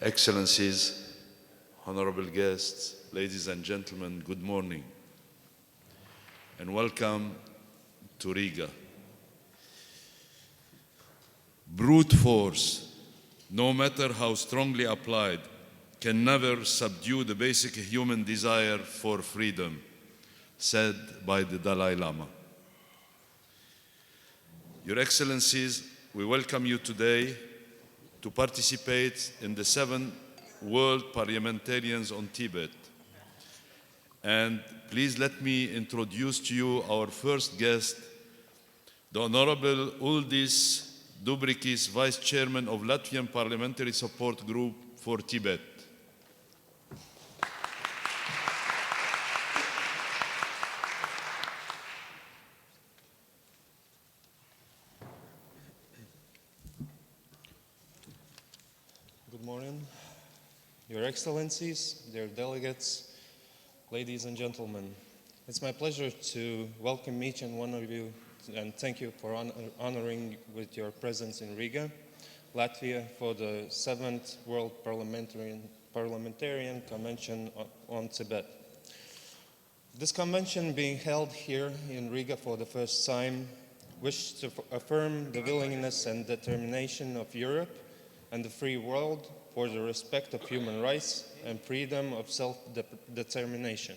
Excellencies, honorable guests, ladies and gentlemen, good morning and welcome to Riga. Brute force, no matter how strongly applied, can never subdue the basic human desire for freedom, said by the Dalai Lama. Your Excellencies, we welcome you today to participate in the 7th World Parliamentarians on Tibet. And please let me introduce to you our first guest, the Honorable Uldis Dubrikis, Vice Chairman of Latvian Parliamentary Support Group for Tibet. Good morning, Your Excellencies, dear delegates, ladies and gentlemen. It's my pleasure to welcome each and one of you and thank you for honoring with your presence in Riga, Latvia, for the 7th World Parliamentarian Convention on Tibet. This convention being held here in Riga for the first time wishes to affirm the willingness and determination of Europe and the free world for the respect of human rights and freedom of self-determination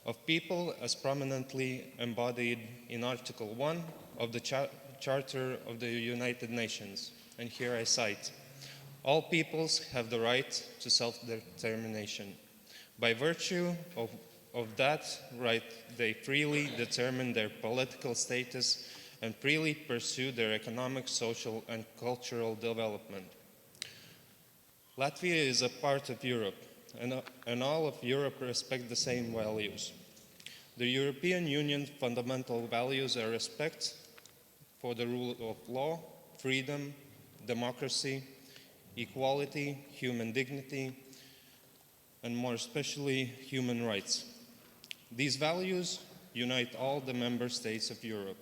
of people as prominently embodied in Article 1 of the Charter of the United Nations. And here I cite, all peoples have the right to self-determination. By virtue of that right, they freely determine their political status and freely pursue their economic, social, and cultural development. Latvia is a part of Europe, and all of Europe respect the same values. The European Union's fundamental values are respect for the rule of law, freedom, democracy, equality, human dignity, and more especially human rights. These values unite all the member states of Europe.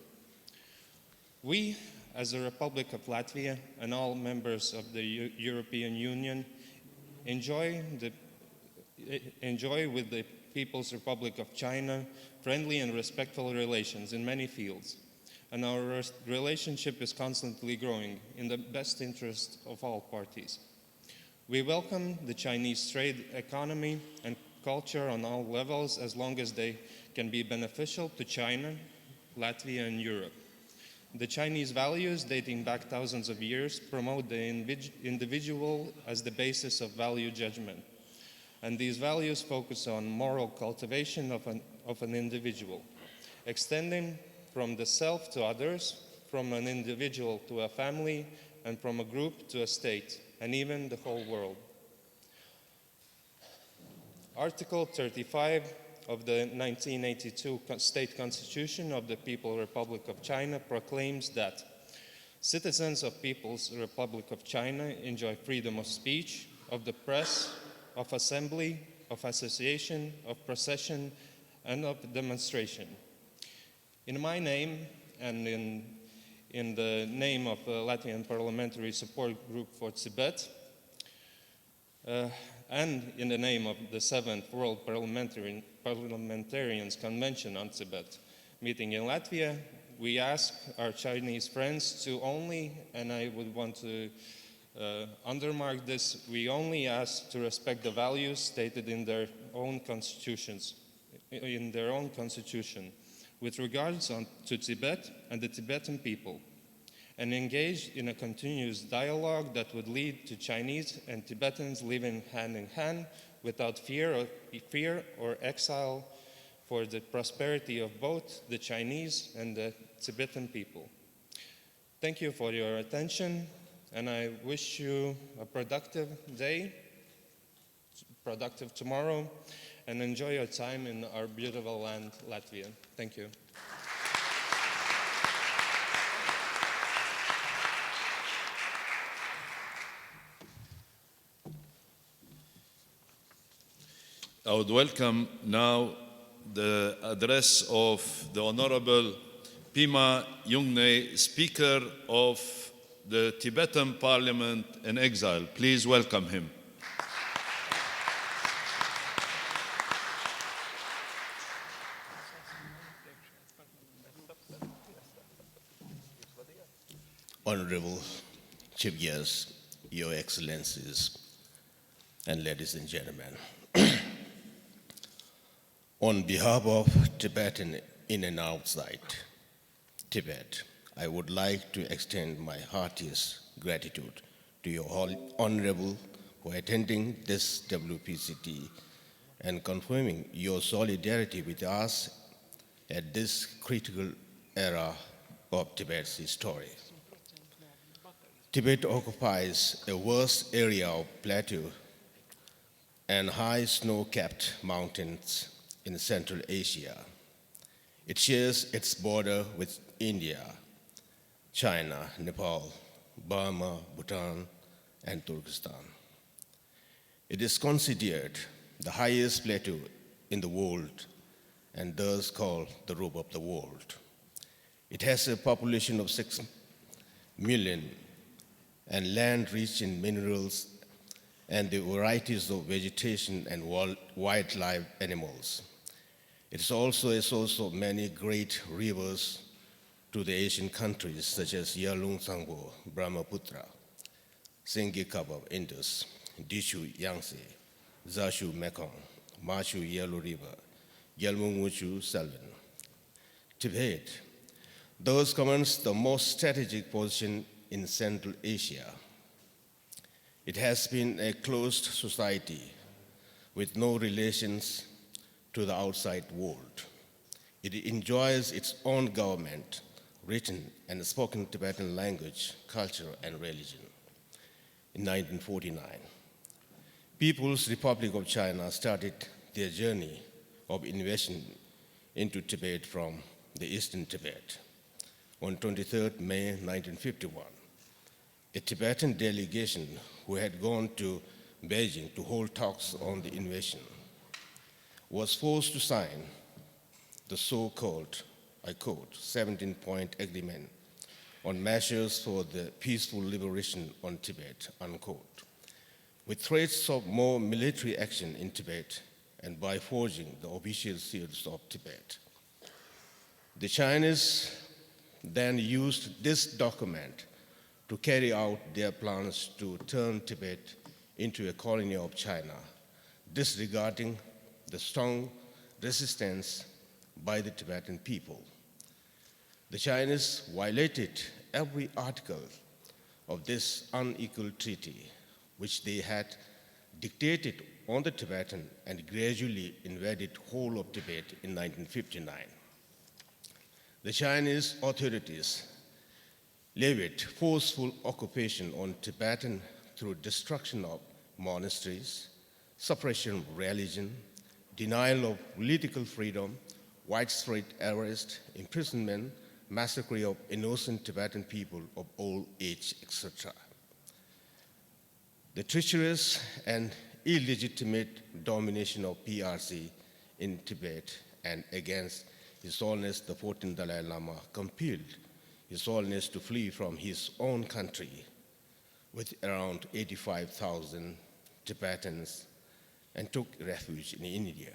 We, as the Republic of Latvia and all members of the European Union, enjoy with the People's Republic of China friendly and respectful relations in many fields. And our relationship is constantly growing in the best interest of all parties. We welcome the Chinese trade economy and culture on all levels as long as they can be beneficial to China, Latvia, and Europe. The Chinese values, dating back thousands of years, promote the individual as the basis of value judgment. And these values focus on moral cultivation of an individual, extending from the self to others, from an individual to a family, and from a group to a state, and even the whole world. Article 35 of the 1982 State Constitution of the People's Republic of China proclaims that citizens of People's Republic of China enjoy freedom of speech, of the press, of assembly, of association, of procession, and of demonstration. In my name and in the name of the Latvian Parliamentary Support Group for Tibet, and in the name of the 7th World Parliamentarians Convention on Tibet meeting in Latvia, we ask our Chinese friends to only, and I would want to undermark this, we only ask to respect the values stated in their own constitutions, with regards to Tibet and the Tibetan people, and engage in a continuous dialogue that would lead to Chinese and Tibetans living hand in hand without fear or exile for the prosperity of both the Chinese and the Tibetan people. Thank you for your attention, and I wish you a productive day, productive tomorrow, and enjoy your time in our beautiful land, Latvia. Thank you. I would welcome now the address of the Honorable Pima Yungne, Speaker of the Tibetan Parliament in exile. Please welcome him. Honorable Chief Guests, Your Excellencies, and ladies and gentlemen. On behalf of Tibetan in and outside Tibet, I would like to extend my heartiest gratitude to your Honorable for attending this WPCT and confirming your solidarity with us at this critical era of Tibet's history. Tibet occupies a vast area of plateau and high snow-capped mountains in Central Asia. It shares its border with India, China, Nepal, Burma, Bhutan, and Turkestan. It is considered the highest plateau in the world and thus called the roof of the world. It has a population of 6 million and land rich in minerals and the varieties of vegetation and wildlife animals. It is also a source of many great rivers to the Asian countries such as Yarlung Tsangpo, Brahmaputra, Singhi Kaba, Indus, Dishu Yangtze, Zashu Mekong, Mashu Yellow River, Gyalmung Wuchu Salween. Tibet thus commands the most strategic position in Central Asia. It has been a closed society with no relations to the outside world. It enjoys its own government, written and spoken Tibetan language, culture, and religion. In 1949, People's Republic of China started their journey of invasion into Tibet from the eastern Tibet. On 23 May 1951, a Tibetan delegation who had gone to Beijing to hold talks on the invasion was forced to sign the so-called, I quote, 17-point agreement on measures for the peaceful liberation on Tibet, unquote, with threats of more military action in Tibet and by forging the official seals of Tibet. The Chinese then used this document to carry out their plans to turn Tibet into a colony of China, disregarding the strong resistance by the Tibetan people. The Chinese violated every article of this unequal treaty, which they had dictated on the Tibetan and gradually invaded whole of Tibet in 1959. The Chinese authorities levied forceful occupation on Tibetan through destruction of monasteries, suppression of religion, denial of political freedom, widespread arrest, imprisonment, massacre of innocent Tibetan people of all age, etc. The treacherous and illegitimate domination of PRC in Tibet and against His Holiness the 14th Dalai Lama compelled His Holiness to flee from his own country with around 85,000 Tibetans and took refuge in India.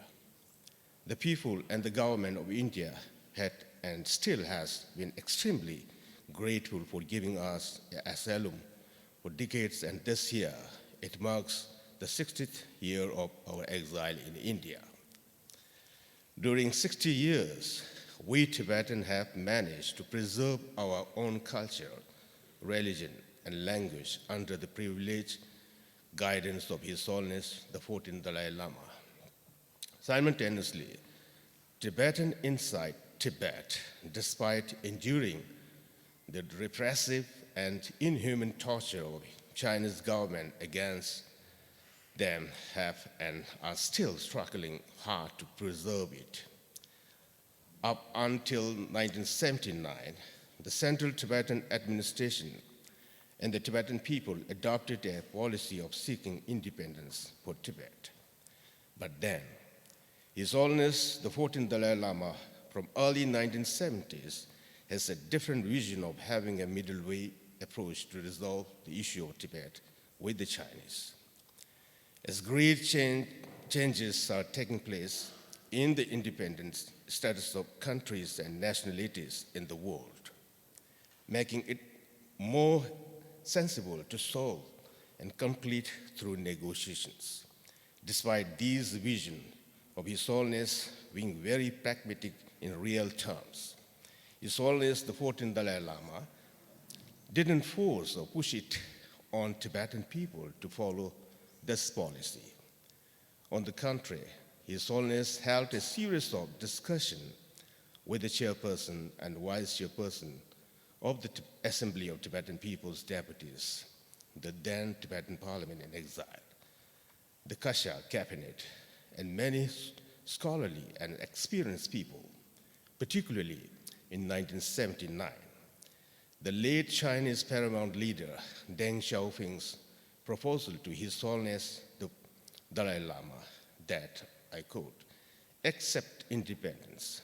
The people and the government of India had and still has been extremely grateful for giving us asylum for decades, and this year it marks the 60th year of our exile in India. During 60 years, we Tibetans have managed to preserve our own culture, religion, and language under the privileged guidance of His Holiness the 14th Dalai Lama. Simultaneously, Tibetan inside Tibet, despite enduring the repressive and inhuman torture of Chinese government against them, have and are still struggling hard to preserve it. Up until 1979, the Central Tibetan Administration and the Tibetan people adopted a policy of seeking independence for Tibet. But then, His Holiness the 14th Dalai Lama from early 1970s has a different vision of having a middle way approach to resolve the issue of Tibet with the Chinese. As great changes are taking place in the independent status of countries and nationalities in the world, making it more sensible to solve and complete through negotiations. Despite these vision of His Holiness being very pragmatic in real terms, His Holiness the 14th Dalai Lama didn't force or push it on Tibetan people to follow this policy. On the contrary, His Holiness held a series of discussions with the chairperson and vice chairperson of the Assembly of Tibetan People's Deputies, the then Tibetan Parliament in exile, the Kasha cabinet, and many scholarly and experienced people, particularly in 1979. The late Chinese paramount leader Deng Xiaoping's proposal to His Holiness the Dalai Lama that, I quote, "Accept independence.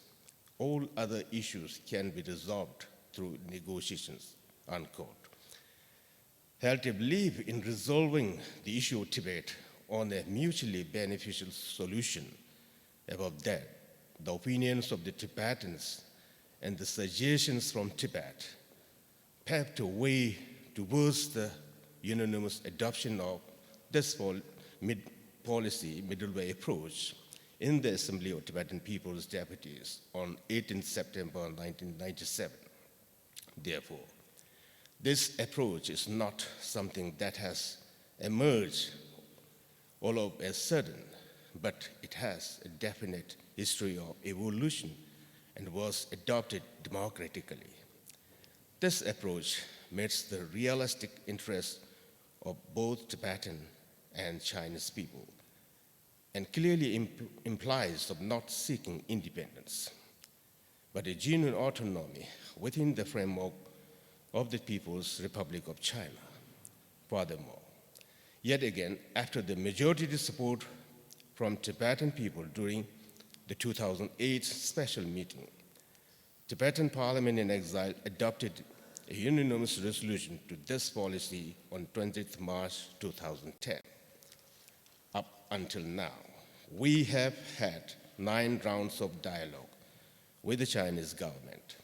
All other issues can be resolved through negotiations," unquote, held a belief in resolving the issue of Tibet on a mutually beneficial solution. Above that, the opinions of the Tibetans and the suggestions from Tibet paved a way towards the unanimous adoption of this middle way approach in the Assembly of Tibetan People's Deputies on 18 September 1997. Therefore, this approach is not something that has emerged all of a sudden, but it has a definite history of evolution and was adopted democratically. This approach meets the realistic interests of both Tibetan and Chinese people and clearly implies of not seeking independence, but a genuine autonomy within the framework of the People's Republic of China. Furthermore, yet again, after the majority support from Tibetan people during the 2008 special meeting, Tibetan Parliament in exile adopted a unanimous resolution to this policy on 20th March 2010. Up until now, we have had 9 rounds of dialogue with the Chinese government.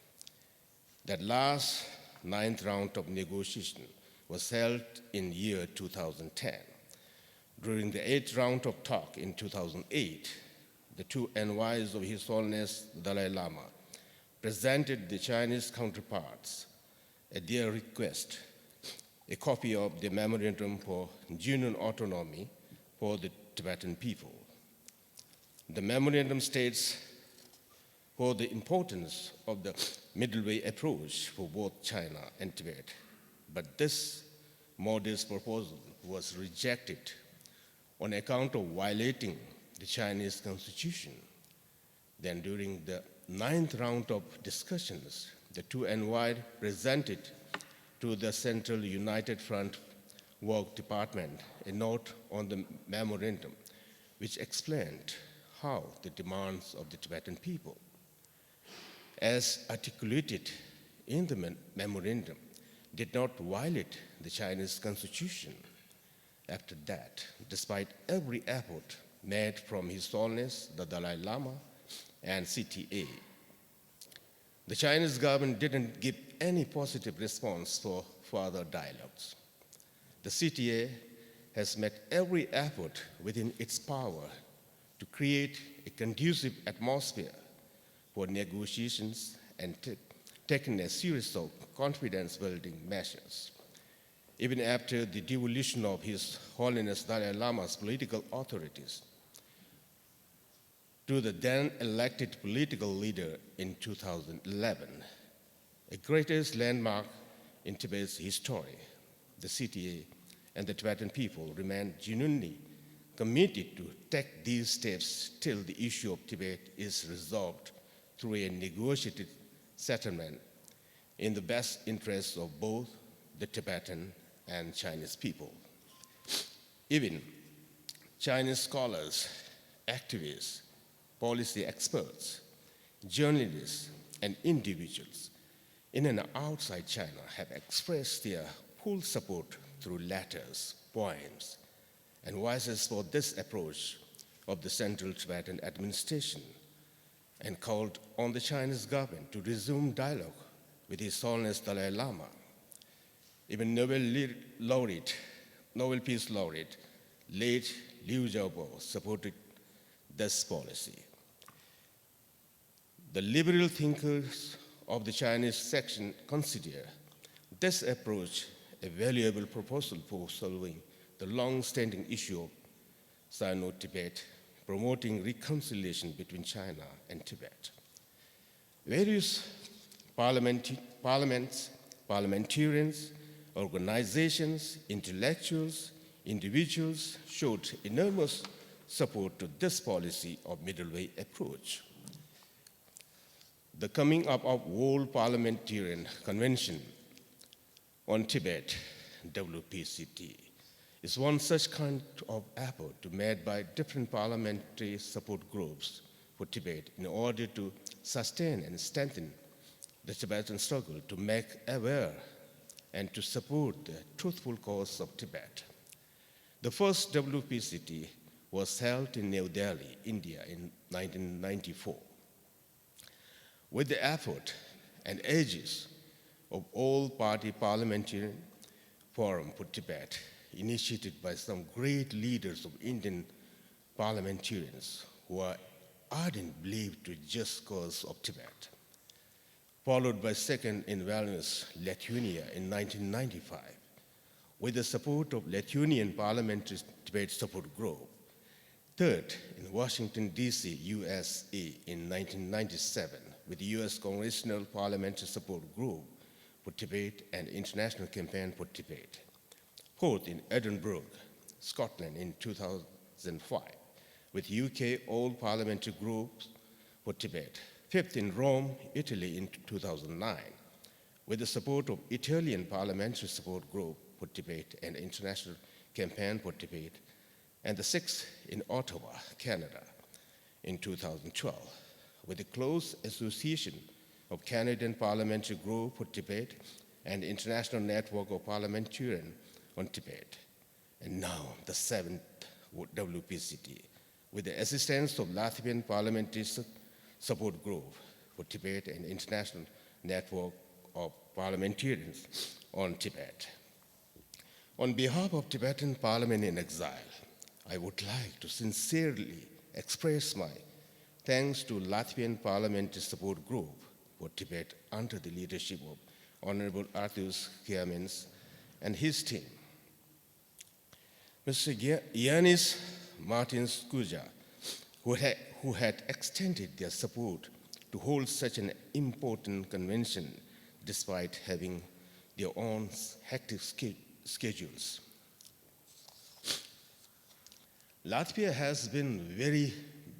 That last 9th round of negotiation was held in year 2010. During the 8th round of talk in 2008, the 2 envoys of His Holiness Dalai Lama presented the Chinese counterparts at their request a copy of the Memorandum for Genuine Autonomy for the Tibetan people. The memorandum states for the importance of the middle way approach for both China and Tibet, but this modest proposal was rejected on account of violating the Chinese constitution. Then during the 9th round of discussions, the 2 envoys presented to the Central United Front Work Department a note on the memorandum which explained how the demands of the Tibetan people, as articulated in the memorandum, did not violate the Chinese constitution. After that, despite every effort made from His Holiness the Dalai Lama and CTA, the Chinese government didn't give any positive response for further dialogues. The CTA has made every effort within its power to create a conducive atmosphere for negotiations and taken a series of confidence-building measures. Even after the devolution of His Holiness Dalai Lama's political authorities to the then elected political leader in 2011, a greatest landmark in Tibet's history, the CTA and the Tibetan people remain genuinely committed to take these steps till the issue of Tibet is resolved through a negotiated settlement in the best interests of both the Tibetan and Chinese people. Even Chinese scholars activists, policy experts, journalists, and individuals in and outside China have expressed their full support through letters, poems, and voices for this approach of the Central Tibetan administration, and called on the Chinese government to resume dialogue with His Holiness Dalai Lama. Even Nobel Peace Laureate, late Liu Xiaobo, supported this policy. The liberal thinkers of the Chinese section consider this approach a valuable proposal for solving the long-standing issue of Sino-Tibet, promoting reconciliation between China and Tibet. Various parliamentarians, organizations, intellectuals, individuals showed enormous support to this policy of middle way approach. The coming up of World Parliamentarian Convention on Tibet, WPCT, is one such kind of effort made by different parliamentary support groups for Tibet in order to sustain and strengthen the Tibetan struggle to make aware and to support the truthful cause of Tibet. The first WPCT was held in New Delhi, India in 1994. With the effort and aegis of all-party parliamentary forum for Tibet, initiated by some great leaders of Indian parliamentarians who are ardent believers to the just cause of Tibet, followed by second in Vilnius, Lithuania in 1995, with the support of Lithuanian Parliamentary Tibet Support Group, third in Washington, D.C., USA in 1997, with the U.S. Congressional Parliamentary Support Group for Tibet and International Campaign for Tibet, fourth in Edinburgh, Scotland in 2005, with UK All Parliamentary Groups for Tibet, fifth in Rome, Italy in 2009, with the support of Italian Parliamentary Support Group for Tibet and International Campaign for Tibet, and the sixth in Ottawa, Canada in 2012, with the close association of Canadian Parliamentary Group for Tibet and International Network of Parliamentarians on Tibet, and now the seventh WPCT, with the assistance of Latvian Parliamentary Support Group for Tibet and International Network of Parliamentarians on Tibet. On behalf of Tibetan Parliament in Exile, I would like to sincerely express my thanks to Latvian Parliamentary Support Group for Tibet under the leadership of Honorable Arthurs Kiamins and his team. Mr. Yanis Martins Kuja, who had extended their support to hold such an important convention despite having their own hectic schedules. Latvia has been very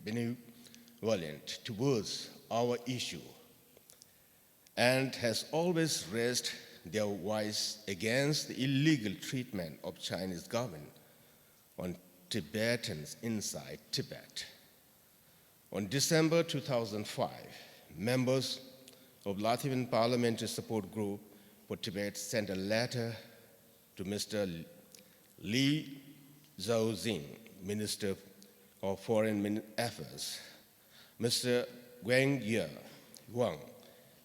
benevolent towards our issue and has always raised their voice against the illegal treatment of Chinese government on Tibetans inside Tibet. On December 2005, members of Latvian Parliamentary Support Group for Tibet sent a letter to Mr. Li Zhaozing, Minister of Foreign Affairs, Mr. Guang Yuang,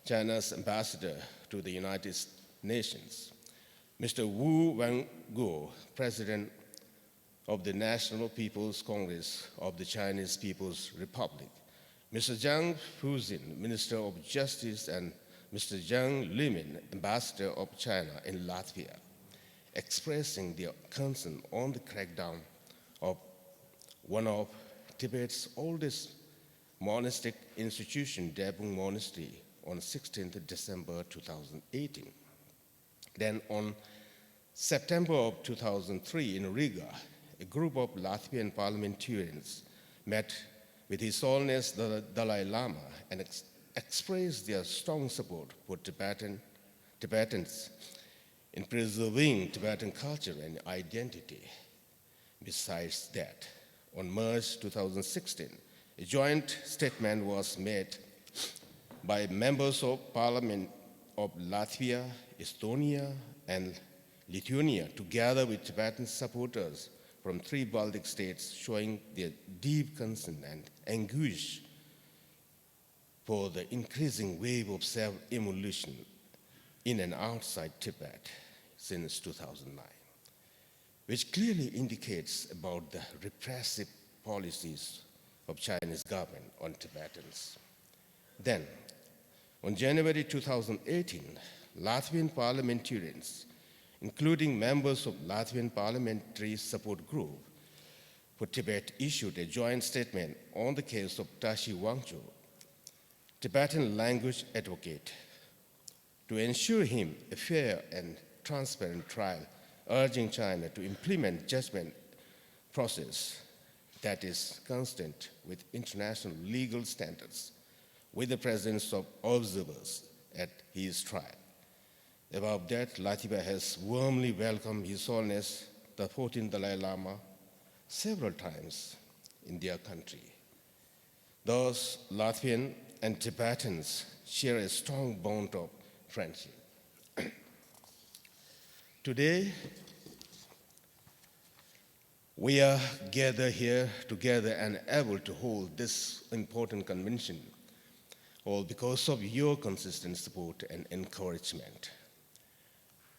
China's ambassador to the United Nations, Mr. Wu Wenguo, President of the National People's Congress of the Chinese People's Republic, Mr. Zhang Fuzin, Minister of Justice, and Mr. Zhang Limin, Ambassador of China in Latvia, expressing their concern on the crackdown of one of Tibet's oldest monastic institution, Dabung Monastery, on 16th December 2018. Then on September of 2003 in Riga, a group of Latvian parliamentarians met with His Holiness the Dalai Lama and expressed their strong support for Tibetans in preserving Tibetan culture and identity. Besides that, on March 2016, a joint statement was made by members of Parliament of Latvia, Estonia, and Lithuania, together with Tibetan supporters from 3 Baltic states, showing their deep concern and anguish for the increasing wave of self-immolation in and outside Tibet since 2009, which clearly indicates about the repressive policies of Chinese government on Tibetans. Then, on January 2018, Latvian parliamentarians, including members of Latvian Parliamentary Support Group for Tibet, issued a joint statement on the case of Tashi Wangchu, Tibetan language advocate, to ensure him a fair and transparent trial, urging China to implement judgment process that is consistent with international legal standards, with the presence of observers at his trial. Above that, Latvia has warmly welcomed His Holiness the 14th Dalai Lama several times in their country. Thus, Latvian and Tibetans share a strong bond of friendship. Today, we are gathered here together and able to hold this important convention, all because of your consistent support and encouragement,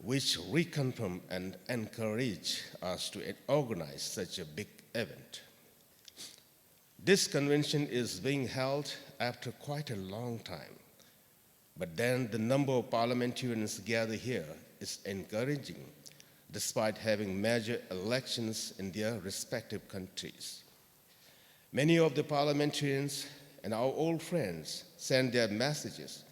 which reconfirm and encourage us to organize such a big event. This convention is being held after quite a long time, but then the number of parliamentarians gathered here is encouraging, despite having major elections in their respective countries. Many of the parliamentarians and our old friends sent their messages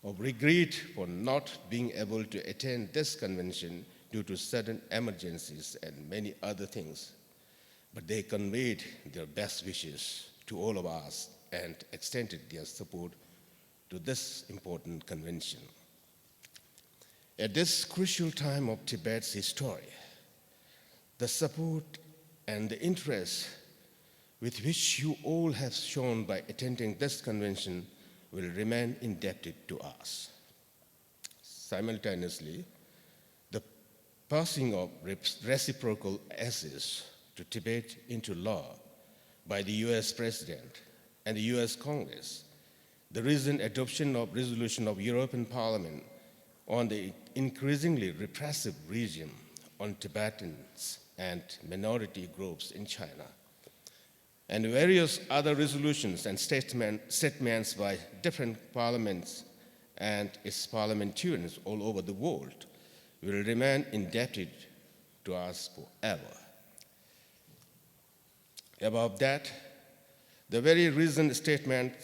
of regret for not being able to attend this convention due to sudden emergencies and many other things. But they conveyed their best wishes to all of us and extended their support to this important convention. At this crucial time of Tibet's history, the support and the interest with which you all have shown by attending this convention will remain indebted to us. Simultaneously, the passing of reciprocal access to Tibet into law by the US President and the US Congress, the recent adoption of resolution of European Parliament on the increasingly repressive regime on Tibetans and minority groups in China, and various other resolutions and statements by different parliaments and its parliamentarians all over the world will remain indebted to us forever. Above that, the very recent statement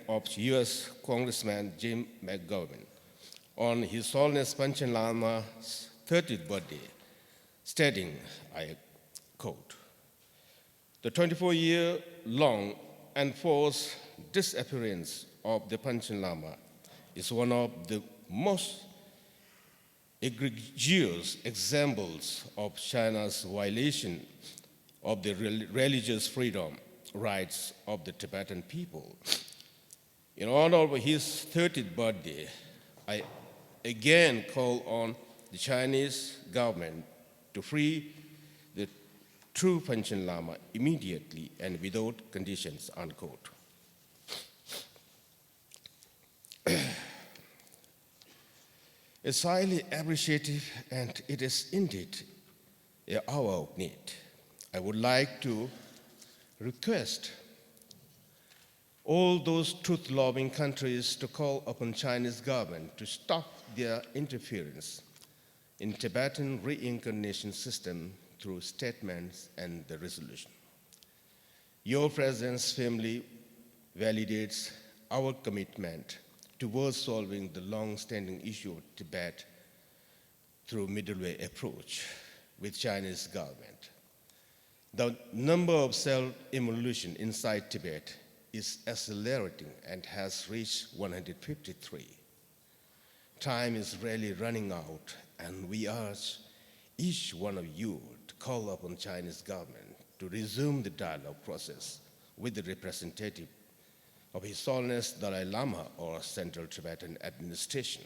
of US Congressman Jim McGovern on His Holiness Panchen Lama's 30th birthday, stating, I quote, "The 24-year-long enforced disappearance of the Panchen Lama is one of the most egregious examples of China's violation of the religious freedom rights of the Tibetan people. In honor of his 30th birthday, I again call on the Chinese government to free the true Panchen Lama immediately and without conditions," unquote. It's highly appreciative, and it is indeed an hour of need. I would like to request all those truth-loving countries to call upon Chinese government to stop their interference in Tibetan reincarnation system through statements and the resolution. Your presence firmly validates our commitment towards solving the long-standing issue of Tibet through middle way approach with Chinese government. The number of self-immolation inside Tibet is accelerating and has reached 153. Time is really running out, and we urge each one of you to call upon Chinese government to resume the dialogue process with the representative of His Holiness Dalai Lama or Central Tibetan Administration,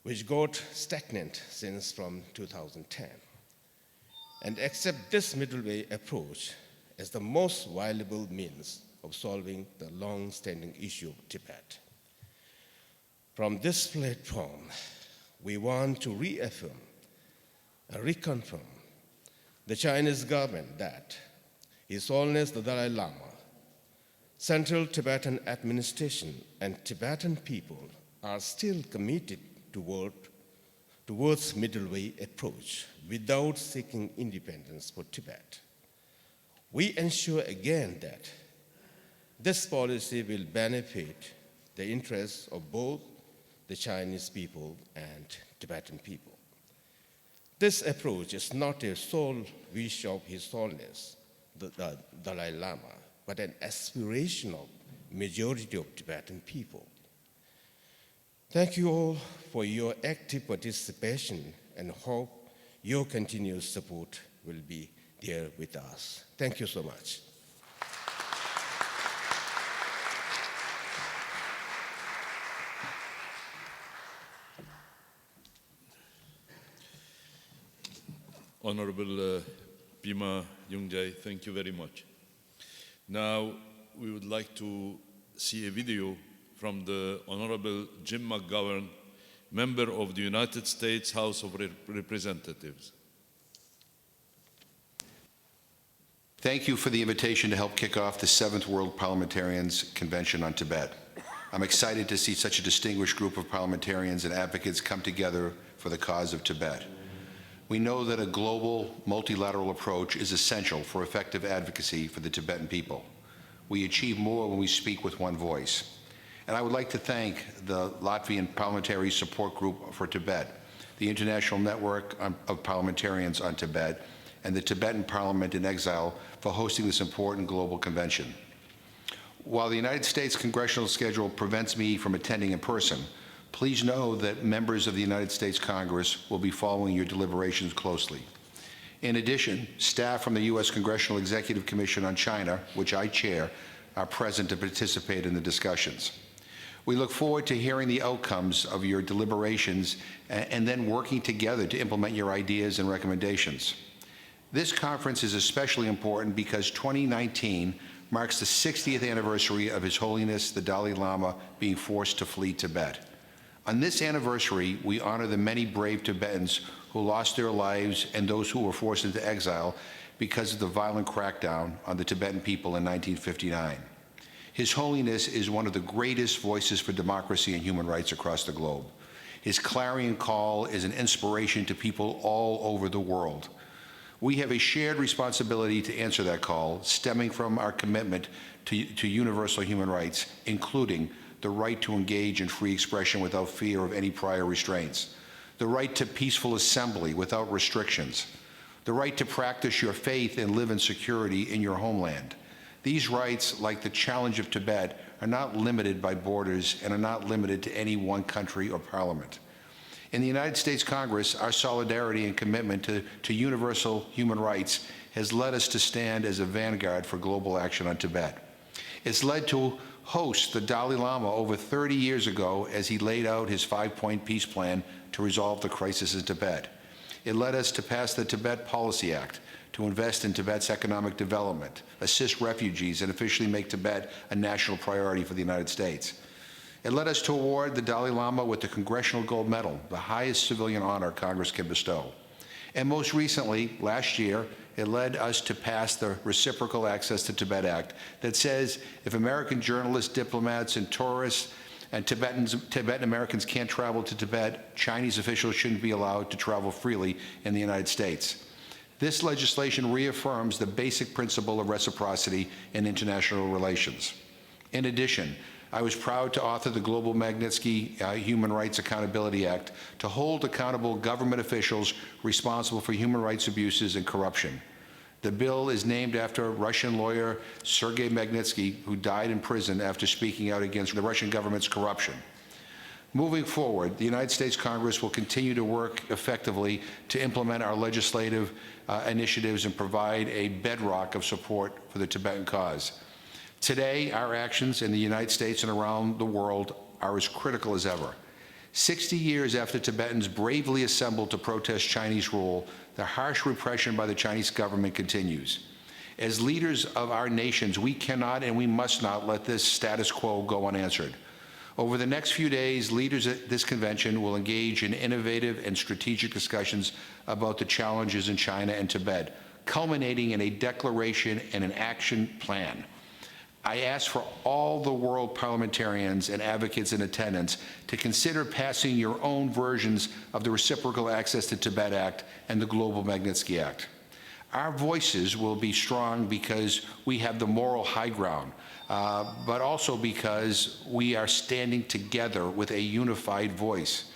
which got stagnant since from 2010, and accept this middle way approach as the most viable means of solving the long-standing issue of Tibet. From this platform, we want to reaffirm and reconfirm the Chinese government that His Holiness the Dalai Lama, Central Tibetan Administration, and Tibetan people are still committed towards middle way approach without seeking independence for Tibet. We ensure again that this policy will benefit the interests of both the Chinese people and Tibetan people. This approach is not a sole wish of His Holiness, the Dalai Lama, but an aspiration of majority of Tibetan people. Thank you all for your active participation and hope your continued support will be there with us. Thank you so much. Honorable Pima Yungjae, thank you very much. Now, we would like to see a video from the Honorable Jim McGovern, member of the United States House of Representatives. Thank you for the invitation to help kick off the 7th World Parliamentarians Convention on Tibet. I'm excited to see such a distinguished group of parliamentarians and advocates come together for the cause of Tibet. We know that a global, multilateral approach is essential for effective advocacy for the Tibetan people. We achieve more when we speak with one voice. And I would like to thank the Latvian Parliamentary Support Group for Tibet, the International Network of Parliamentarians on Tibet, and the Tibetan Parliament in Exile for hosting this important global convention. While the United States congressional schedule prevents me from attending in person, please know that members of the United States Congress will be following your deliberations closely. In addition, staff from the U.S. Congressional Executive Commission on China, which I chair, are present to participate in the discussions. We look forward to hearing the outcomes of your deliberations and then working together to implement your ideas and recommendations. This conference is especially important because 2019 marks the 60th anniversary of His Holiness the Dalai Lama being forced to flee Tibet. On this anniversary, we honor the many brave Tibetans who lost their lives and those who were forced into exile because of the violent crackdown on the Tibetan people in 1959. His Holiness is one of the greatest voices for democracy and human rights across the globe. His clarion call is an inspiration to people all over the world. We have a shared responsibility to answer that call, stemming from our commitment to universal human rights, including the right to engage in free expression without fear of any prior restraints, the right to peaceful assembly without restrictions, the right to practice your faith and live in security in your homeland. These rights, like the challenge of Tibet, are not limited by borders and are not limited to any one country or parliament. In the United States Congress, our solidarity and commitment to universal human rights has led us to stand as a vanguard for global action on Tibet. It's led to host the Dalai Lama over 30 years ago as he laid out his 5-point peace plan to resolve the crisis in Tibet. It led us to pass the Tibet Policy Act to invest in Tibet's economic development, assist refugees, and officially make Tibet a national priority for the United States. It led us to award the Dalai Lama with the Congressional Gold Medal, the highest civilian honor Congress can bestow. And most recently, last year, it led us to pass the Reciprocal Access to Tibet Act that says if American journalists, diplomats, and tourists and Tibetan Americans can't travel to Tibet, Chinese officials shouldn't be allowed to travel freely in the United States. This legislation reaffirms the basic principle of reciprocity in international relations. In addition, I was proud to author the Global Magnitsky Human Rights Accountability Act to hold accountable government officials responsible for human rights abuses and corruption. The bill is named after Russian lawyer Sergei Magnitsky, who died in prison after speaking out against the Russian government's corruption. Moving forward, the United States Congress will continue to work effectively to implement our legislative initiatives and provide a bedrock of support for the Tibetan cause. Today, our actions in the United States and around the world are as critical as ever. 60 years after Tibetans bravely assembled to protest Chinese rule, the harsh repression by the Chinese government continues. As leaders of our nations, we cannot and we must not let this status quo go unanswered. Over the next few days, leaders at this convention will engage in innovative and strategic discussions about the challenges in China and Tibet, culminating in a declaration and an action plan. I ask for all the world parliamentarians and advocates in attendance to consider passing your own versions of the Reciprocal Access to Tibet Act and the Global Magnitsky Act. Our voices will be strong because we have the moral high ground, but also because we are standing together with a unified voice.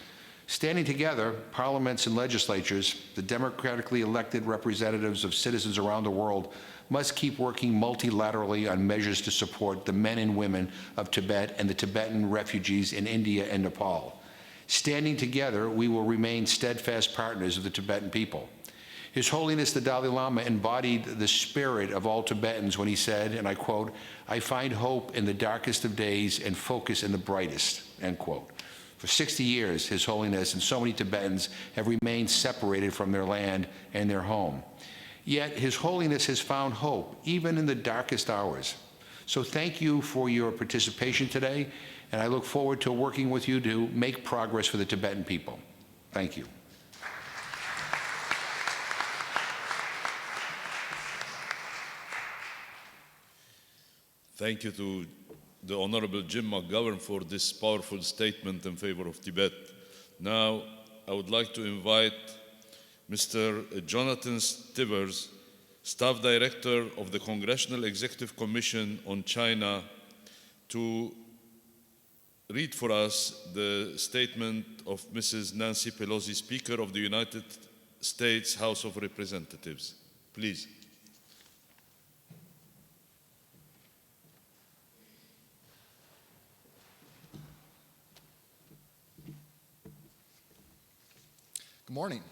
Standing together, parliaments and legislatures, the democratically elected representatives of citizens around the world, must keep working multilaterally on measures to support the men and women of Tibet and the Tibetan refugees in India and Nepal. Standing together, we will remain steadfast partners of the Tibetan people. His Holiness the Dalai Lama embodied the spirit of all Tibetans when he said, and I quote, "I find hope in the darkest of days and focus in the brightest," end quote. For 60 years, His Holiness and so many Tibetans have remained separated from their land and their home. Yet His Holiness has found hope, even in the darkest hours. So thank you for your participation today, and I look forward to working with you to make progress for the Tibetan people. Thank you. Thank you to the Honorable Jim McGovern for this powerful statement in favor of Tibet. Now, I would like to invite Mr. Jonathan Stivers, Staff Director of the Congressional Executive Commission on China, to read for us the statement of Mrs. Nancy Pelosi, Speaker of the United States House of Representatives. Please. Good morning.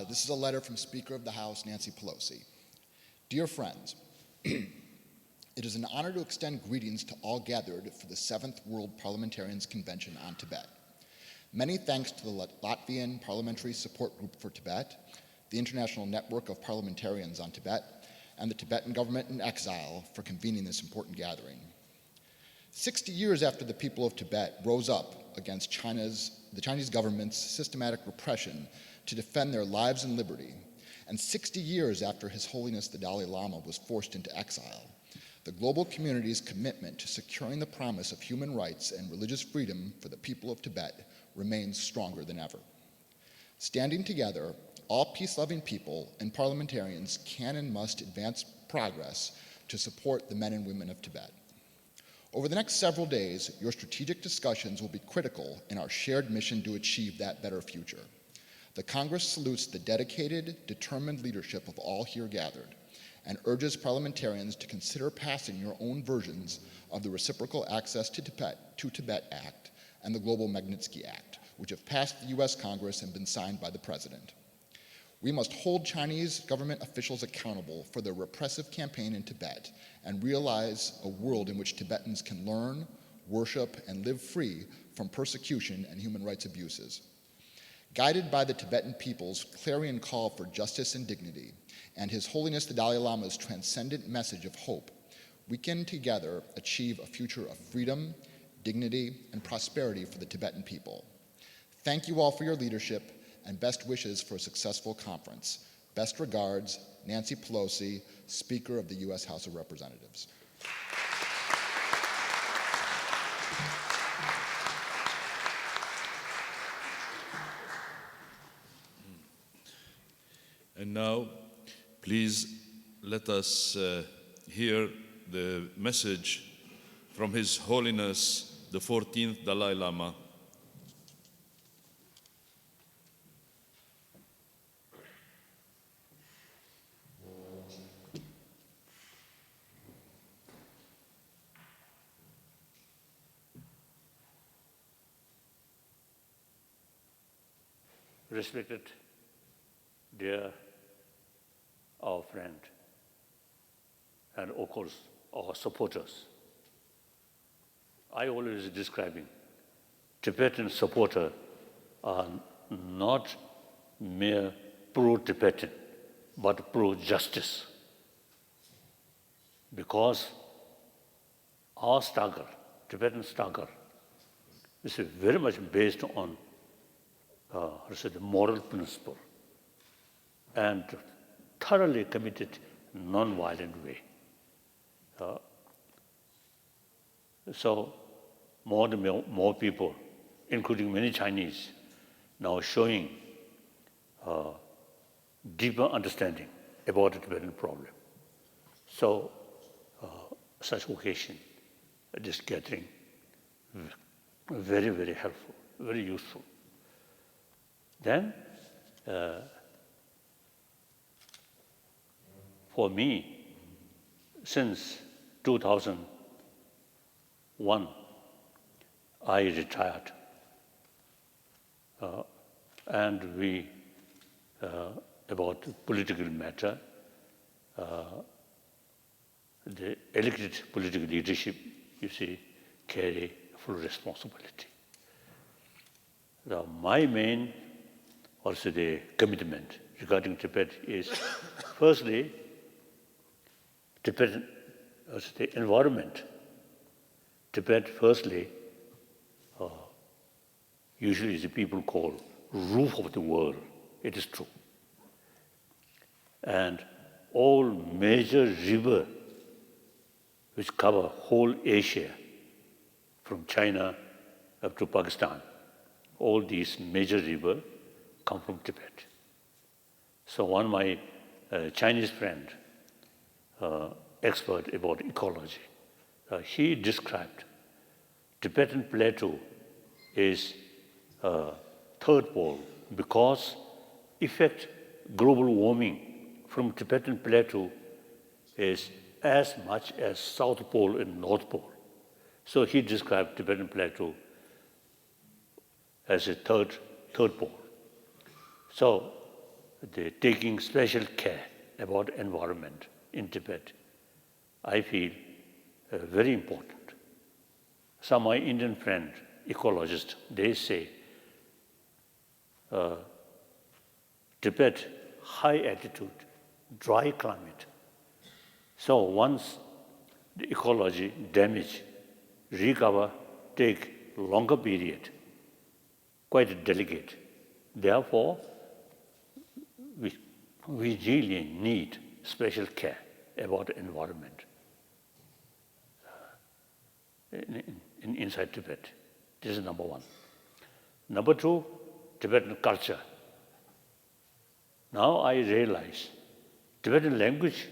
This is a letter from Speaker of the House, Nancy Pelosi. Dear friends, it is an honor to extend greetings to all gathered for the 7th World Parliamentarians Convention on Tibet. Many thanks to the Latvian Parliamentary Support Group for Tibet, the International Network of Parliamentarians on Tibet, and the Tibetan government in exile for convening this important gathering. 60 years after the people of Tibet rose up against the Chinese government's systematic repression to defend their lives and liberty, and 60 years after His Holiness the Dalai Lama was forced into exile, the global community's commitment to securing the promise of human rights and religious freedom for the people of Tibet remains stronger than ever. Standing together, all peace-loving people and parliamentarians can and must advance progress to support the men and women of Tibet. Over the next several days, your strategic discussions will be critical in our shared mission to achieve that better future. The Congress salutes the dedicated, determined leadership of all here gathered and urges parliamentarians to consider passing your own versions of the Reciprocal Access to Tibet Act and the Global Magnitsky Act, which have passed the U.S. Congress and been signed by the President. We must hold Chinese government officials accountable for their repressive campaign in Tibet and realize a world in which Tibetans can learn, worship, and live free from persecution and human rights abuses. Guided by the Tibetan people's clarion call for justice and dignity, and His Holiness the Dalai Lama's transcendent message of hope, we can together achieve a future of freedom, dignity, and prosperity for the Tibetan people. Thank you all for your leadership and best wishes for a successful conference. Best regards, Nancy Pelosi, Speaker of the U.S. House of Representatives. And now, please let us hear the message from His Holiness the 14th Dalai Lama. respected dear our friend, and of course, our supporters. I always describing Tibetan supporters are not mere pro-Tibetan, but pro-justice. Because our struggle, Tibetan struggle, is very much based on the moral principle and thoroughly committed non-violent way. So more and more people, including many Chinese, now showing deeper understanding about the Tibetan problem. So such occasion, this gathering, very, very helpful, very useful. Then, for me, since 2001, I retired. And we, about political matter, the elected political leadership, you see, carry full responsibility. My main, also the commitment regarding Tibet is, firstly, Tibetan, also the environment. Tibet, firstly, usually the people call roof of the world. It is true. And all major rivers which cover whole Asia, from China up to Pakistan, all these major rivers come from Tibet. So one of my Chinese friend, expert about ecology, he described Tibetan plateau is third pole because effect global warming from Tibetan plateau is as much as South Pole and North Pole. So he described Tibetan plateau as a third pole. So they're taking special care about environment in Tibet, I feel very important. Some of my Indian friends, ecologists, they say Tibet, high altitude, dry climate. So once the ecology damage, recover take longer period, quite delicate. Therefore, we really need special care about the environment inside Tibet. This is number one. Number two, Tibetan culture. Now I realize Tibetan language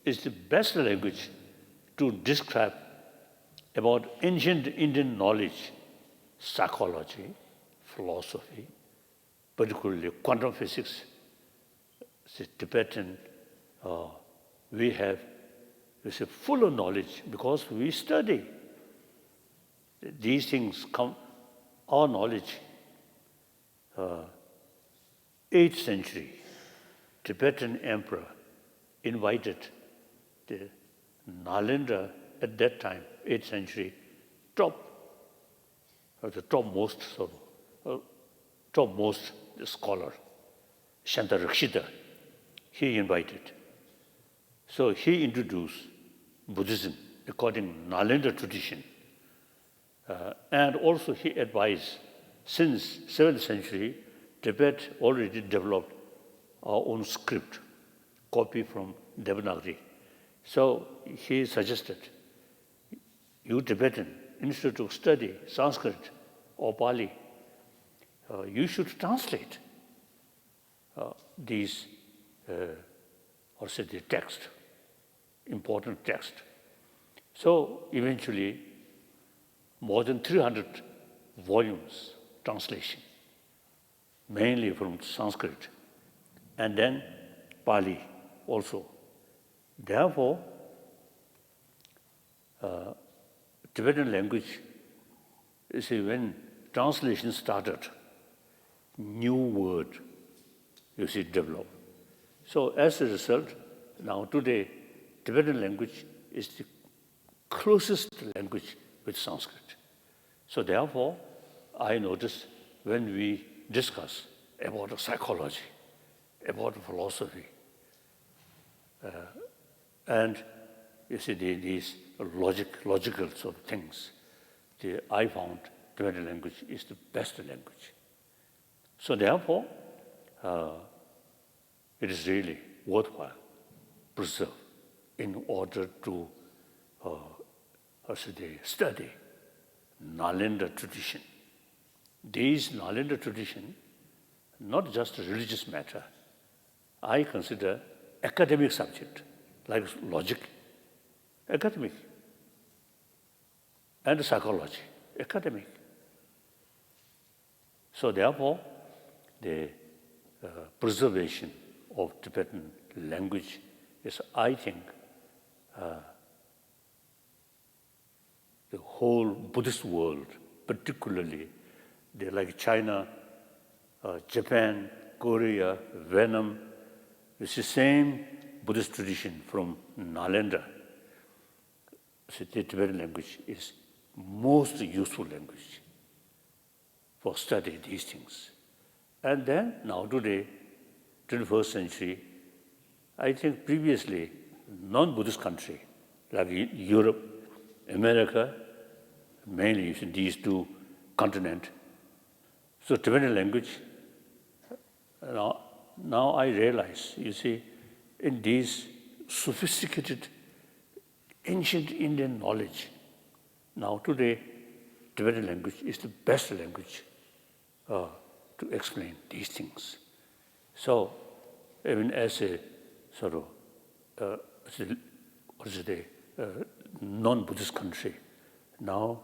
is the best language to describe about ancient Indian knowledge, psychology, philosophy, particularly quantum physics. The Tibetan, we have full of knowledge because we study. These things come, our knowledge. 8th century, Tibetan emperor invited the Nalanda at that time, 8th century, topmost scholar, Shantarakshita, he invited. So he introduced Buddhism according to Nalanda tradition. And also he advised, since 7th century, Tibet already developed our own script, copy from Devanagari. So he suggested, you Tibetan, instead of study Sanskrit or Pali, you should translate these, or say the text, important text. So eventually, more than 300 volumes translation, mainly from Sanskrit, and then Pali also. Therefore, Tibetan language, you see, when translation started, new word, you see, develop. So as a result, now today, Tibetan language is the closest language with Sanskrit. So therefore, I notice when we discuss about psychology, about philosophy, and you see these logical sort of things, I found Tibetan language is the best language. So therefore, it is really worthwhile preserve in order to study Nalanda tradition. These Nalanda tradition, not just a religious matter, I consider academic subject, like logic, academic, and psychology, academic. So therefore, the preservation of Tibetan language is, I think, the whole Buddhist world, particularly like China, Japan, Korea, Vietnam, it's the same Buddhist tradition from Nalanda. So the Tibetan language is most useful language for studying these things. And then, now today, 21st century, I think previously, non-Buddhist country, like Europe, America, mainly in these two continents. So Tibetan language, now I realize, you see, in these sophisticated ancient Indian knowledge, now today, Tibetan language is the best language to explain these things. So, even as a sort of, non-Buddhist country, now,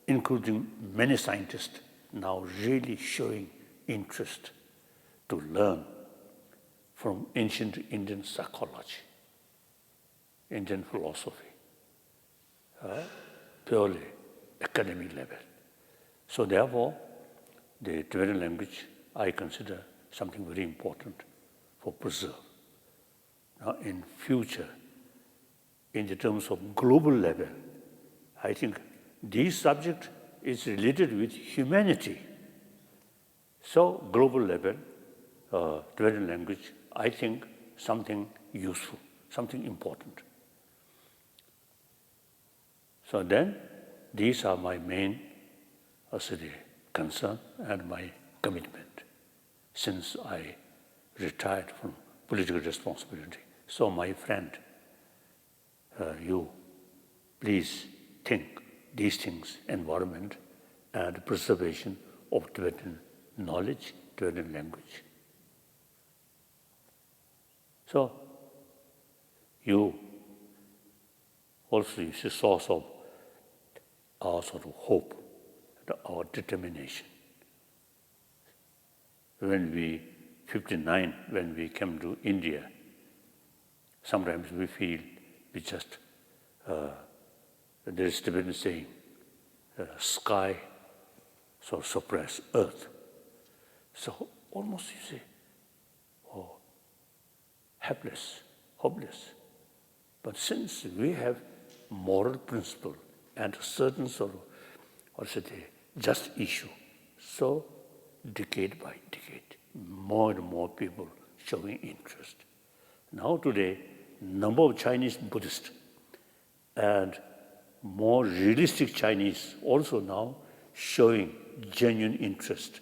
including many scientists, now really showing interest to learn from ancient Indian psychology, Indian philosophy, purely academic level. So therefore, the Tibetan language I consider something very important for preserve. Now in future, in the terms of global level, I think this subject is related with humanity. So global level, Tibetan language, I think something useful, something important. So then, these are my main concern and my commitment since I retired from political responsibility. So my friend, you please think these things, environment and preservation of Tibetan knowledge, Tibetan language. So you also is a source of our sort of hope, our determination. When we, 59, when we came to India, sometimes we feel we just, there is Tibetan saying, sky so suppress earth. So almost you say, oh, helpless, hopeless. But since we have moral principle and a certain sort of, just issue, so decade by decade, more and more people showing interest. Now today, number of Chinese Buddhists and more realistic Chinese also now showing genuine interest.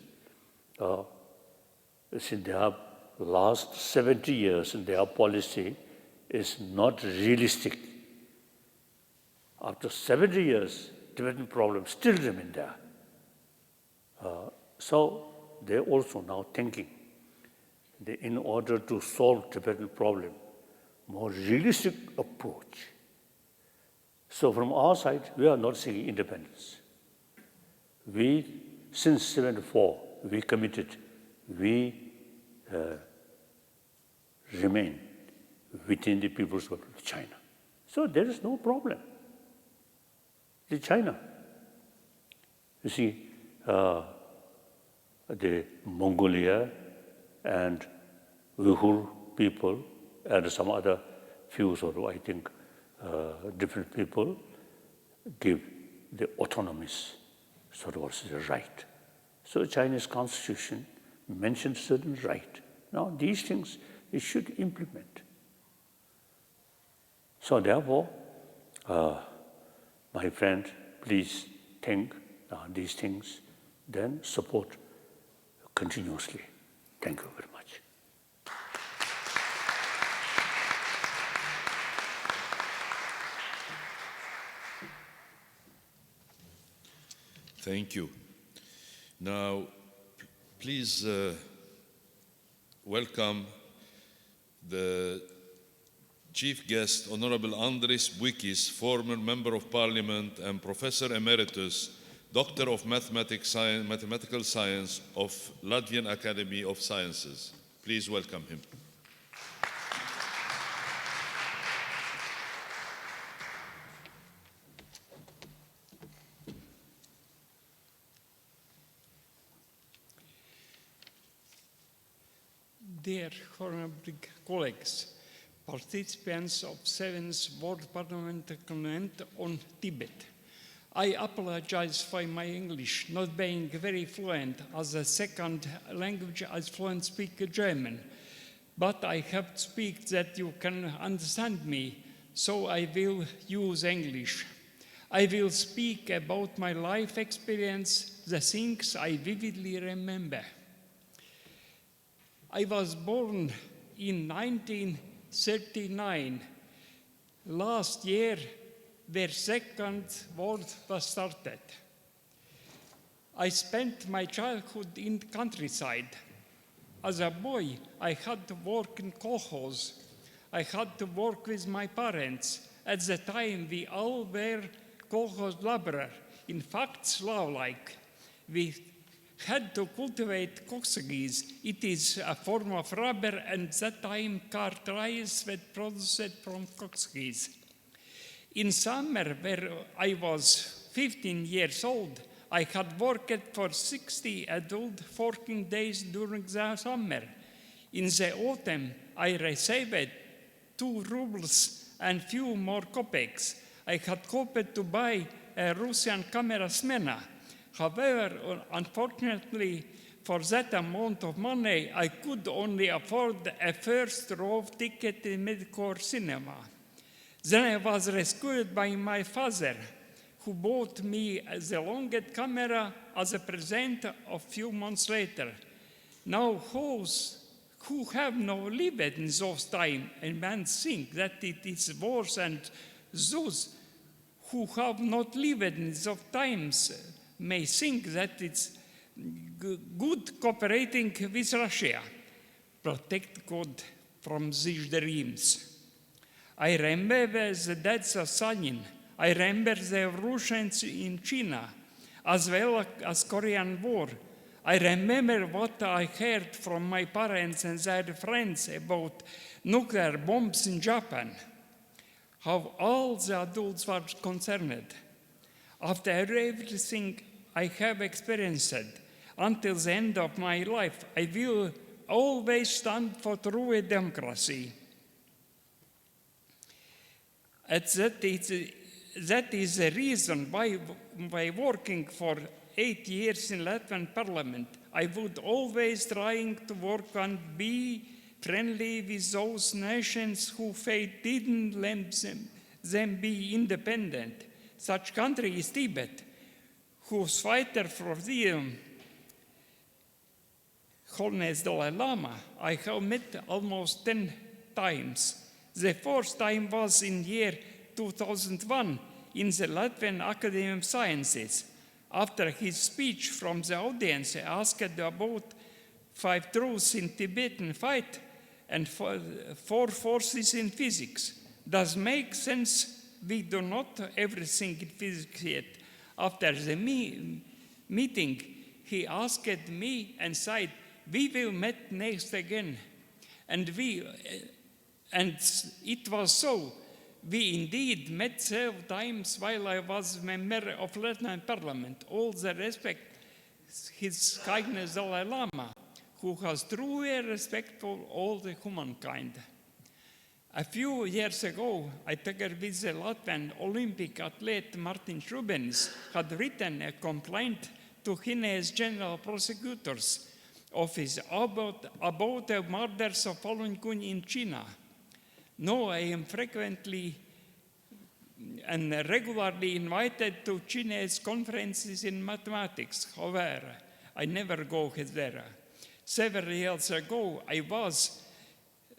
In their last 70 years, their policy is not realistic. After 70 years, Tibetan problems still remain there. So they're also now thinking that in order to solve Tibetan problem, more realistic approach. So from our side, we are not seeking independence. We, since 74, we committed, we remain within the People's Republic of China. So there is no problem. The China, you see, the Mongolia and Uyghur people and some other few sort of, I think, different people give the autonomous sort of right. So Chinese constitution mentions certain right. Now these things it should implement. So therefore, my friend, please think these things, then support continuously. Thank you very much. Thank you. Now, please welcome the chief guest, Honorable Andris Buikis, former Member of Parliament and Professor Emeritus, Doctor of Mathematical Science of Latvian Academy of Sciences. Please welcome him. Dear honorable colleagues, participants of 7th World Parliamentary Convent on Tibet, I apologize for my English not being very fluent, as a second language I fluent speak German, but I have to speak that you can understand me, so I will use English. I will speak about my life experience, the things I vividly remember. I was born in 1939. Last year, the Second World was started. I spent my childhood in the countryside. As a boy, I had to work in kolkhoz. I had to work with my parents. At the time, we all were kolkhoz laborers. In fact, slave-like. We had to cultivate coxswains. It is a form of rubber, and at that time, cart rice was produced from coxswains. In summer, where I was 15 years old, I had worked for 60 adult working days during the summer. In the autumn, I received 2 rubles and few more kopecks. I had hoped to buy a Russian camera Smena. However, unfortunately, for that amount of money, I could only afford a first row ticket in mid-core cinema. Then I was rescued by my father, who bought me the longest camera as a present a few months later. Now, those who have no lived in those times and man think that it is worse, and those who have not lived in those times may think that it's good cooperating with Russia. Protect God from these dreams. I remember the deaths of Stalin. I remember the revolutions in China, as well as Korean War. I remember what I heard from my parents and their friends about nuclear bombs in Japan, how all the adults were concerned. After everything I have experienced until the end of my life, I will always stand for true democracy. That is the reason why working for 8 years in Latvian Parliament, I would always trying to work and be friendly with those nations whose fate didn't let them be independent. Such country is Tibet, whose fighter for freedom, Holiness Dalai Lama, I have met almost 10 times. The first time was in year 2001 in the Latvian Academy of Sciences. After his speech from the audience, I asked about 5 truths in Tibetan fight and 4 forces in physics. Does make sense? We do not everything in physics yet. After the meeting, he asked me and said, "We will meet next again." And it was so. We indeed met several times while I was member of Latvian Parliament. All the respect His Highness Dalai Lama, who has truly respect for all the humankind. A few years ago, I, together with the Latvian Olympic athlete Martin Šubenis, had written a complaint to Guinea's General Prosecutor's Office about the murders of Falun Gong in China. Now I am frequently and regularly invited to Chinese conferences in mathematics. However, I never go there. Several years ago, I was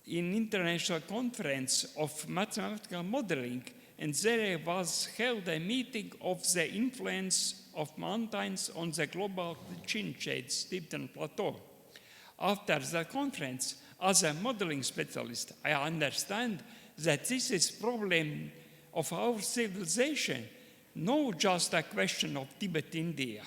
in international conference of mathematical modeling, and there was held a meeting of the influence of mountains on the global chin-shades Tibetan plateau. After the conference, as a modeling specialist, I understand that this is a problem of our civilization, not just a question of Tibet, India.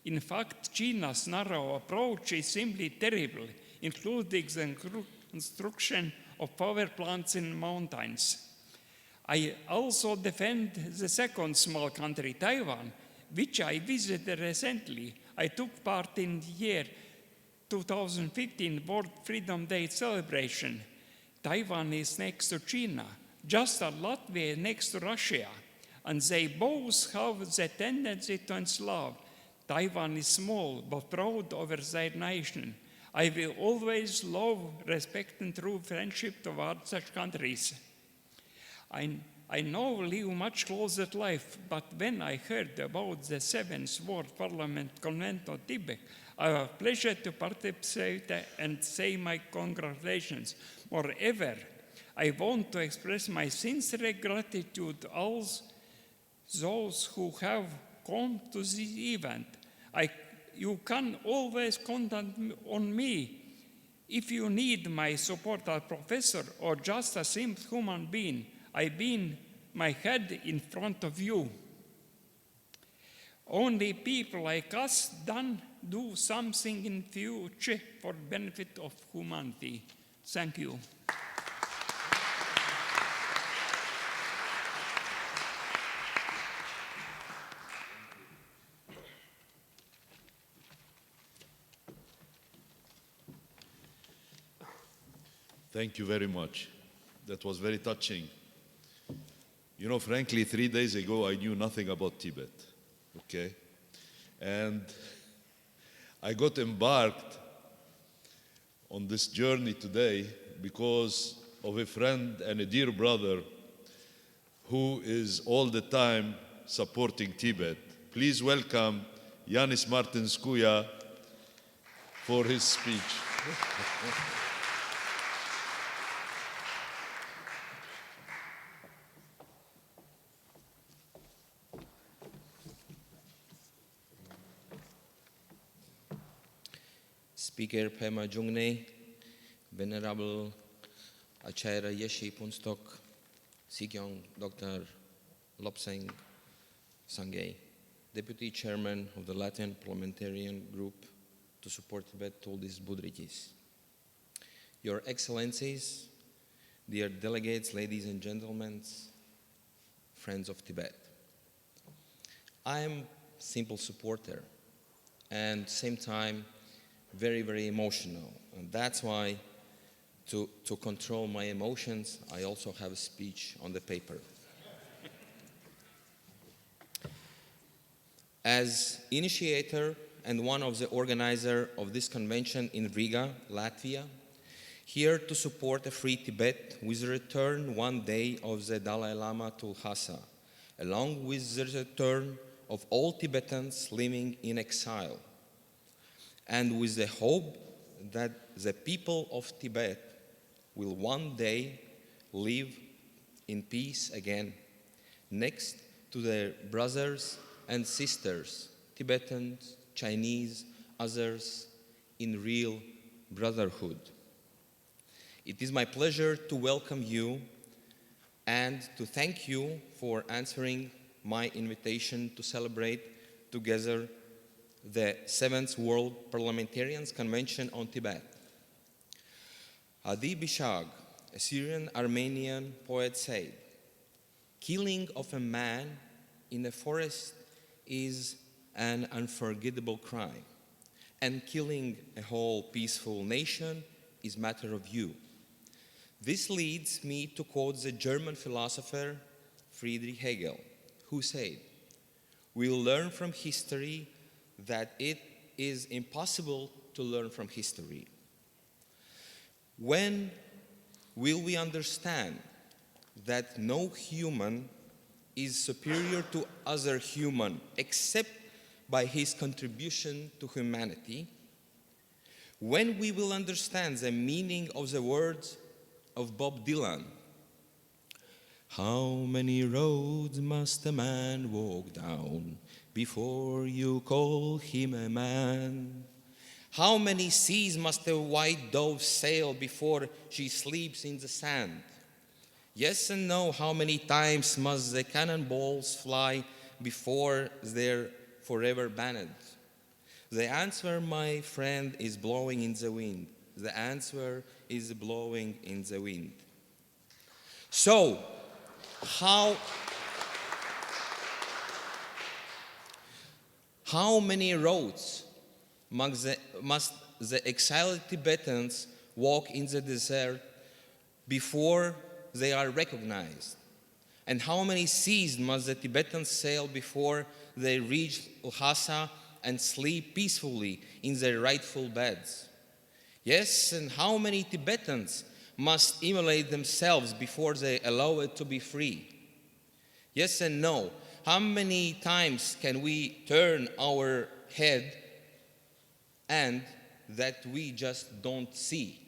In fact, China's narrow approach is simply terrible, including the construction of power plants in mountains. I also defend the second small country, Taiwan, which I visited recently. I took part in the year 2015 World Freedom Day celebration. Taiwan is next to China, just as Latvia is next to Russia, and they both have the tendency to enslave. Taiwan is small but proud over their nation. I will always love, respect, and true friendship toward such countries. I now live much closer to life, but when I heard about the 7th World Parliament Convention on Tibet, I have pleasure to participate and say my congratulations. Moreover, I want to express my sincere gratitude to all those who have come to this event. You can always count on me if you need my support as a professor or just a simple human being. I've been my head in front of you. Only people like us do something in future for benefit of humanity. Thank you. Thank you very much. That was very touching. You know, frankly, 3 days ago, I knew nothing about Tibet, okay? And I got embarked on this journey today because of a friend and a dear brother who is all the time supporting Tibet. Please welcome Yanis Martinskouya for his speech. Speaker Pema Jungne, Venerable Acharya Yeshi Punstok, Sikyong Dr. Lobsang Sangay, Deputy Chairman of the Latvian Parliamentarian Group to support Tibet, Toldis Budritis. Your Excellencies, dear delegates, ladies and gentlemen, friends of Tibet. I am a simple supporter and at the same time very, very emotional. And that's why, to control my emotions, I also have a speech on the paper. As initiator and one of the organizers of this convention in Riga, Latvia, here to support a free Tibet with the return one day of the Dalai Lama to Lhasa, along with the return of all Tibetans living in exile, and with the hope that the people of Tibet will one day live in peace again, next to their brothers and sisters, Tibetans, Chinese, others, in real brotherhood. It is my pleasure to welcome you and to thank you for answering my invitation to celebrate together the 7th World Parliamentarians Convention on Tibet. Adi Bishag, a Syrian-Armenian poet, said, "Killing of a man in a forest is an unforgettable crime, and killing a whole peaceful nation is a matter of you. This leads me to quote the German philosopher Friedrich Hegel, who said, "We learn from history that it is impossible to learn from history." When will we understand that no human is superior to other human except by his contribution to humanity? When we will understand the meaning of the words of Bob Dylan, "How many roads must a man walk down before you call him a man? How many seas must a white dove sail before she sleeps in the sand? Yes and no, how many times must the cannonballs fly before they're forever banned?" The answer, my friend, is blowing in the wind. The answer is blowing in the wind. So, how many roads must the exiled Tibetans walk in the desert before they are recognized? And how many seas must the Tibetans sail before they reach Lhasa and sleep peacefully in their rightful beds? Yes, and how many Tibetans must immolate themselves before they allow it to be free? Yes and no. How many times can we turn our head and that we just don't see?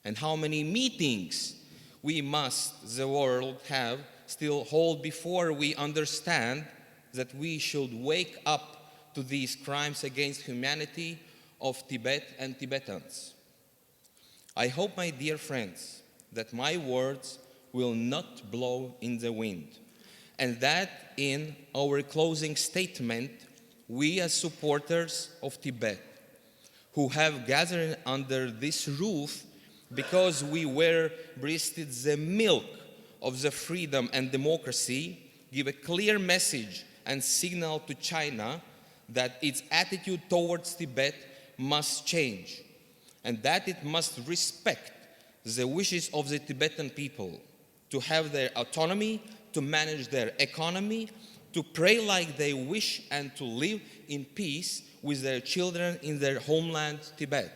And how many meetings we must, the world, have still hold before we understand that we should wake up to these crimes against humanity of Tibet and Tibetans? I hope, my dear friends, that my words will not blow in the wind, and that in our closing statement, we as supporters of Tibet, who have gathered under this roof because we were breasted the milk of the freedom and democracy, give a clear message and signal to China that its attitude towards Tibet must change, and that it must respect the wishes of the Tibetan people to have their autonomy, to manage their economy, to pray like they wish, and to live in peace with their children in their homeland, Tibet.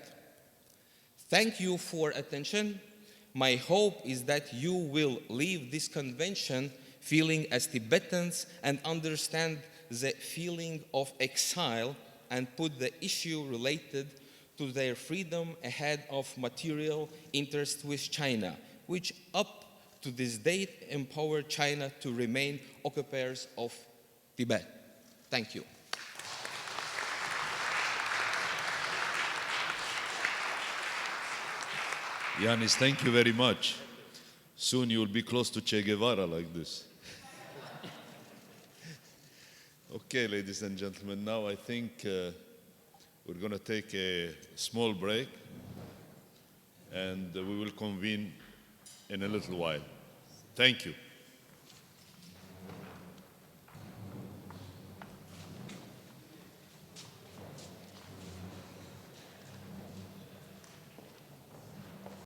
Thank you for attention. My hope is that you will leave this convention feeling as Tibetans and understand the feeling of exile and put the issue related to their freedom ahead of material interest with China, which up to this date empower China to remain occupiers of Tibet. Thank you. Yanis, thank you very much. Soon you will be close to Che Guevara like this. Okay, ladies and gentlemen, now I think we're going to take a small break and we will convene in a little while. Thank you.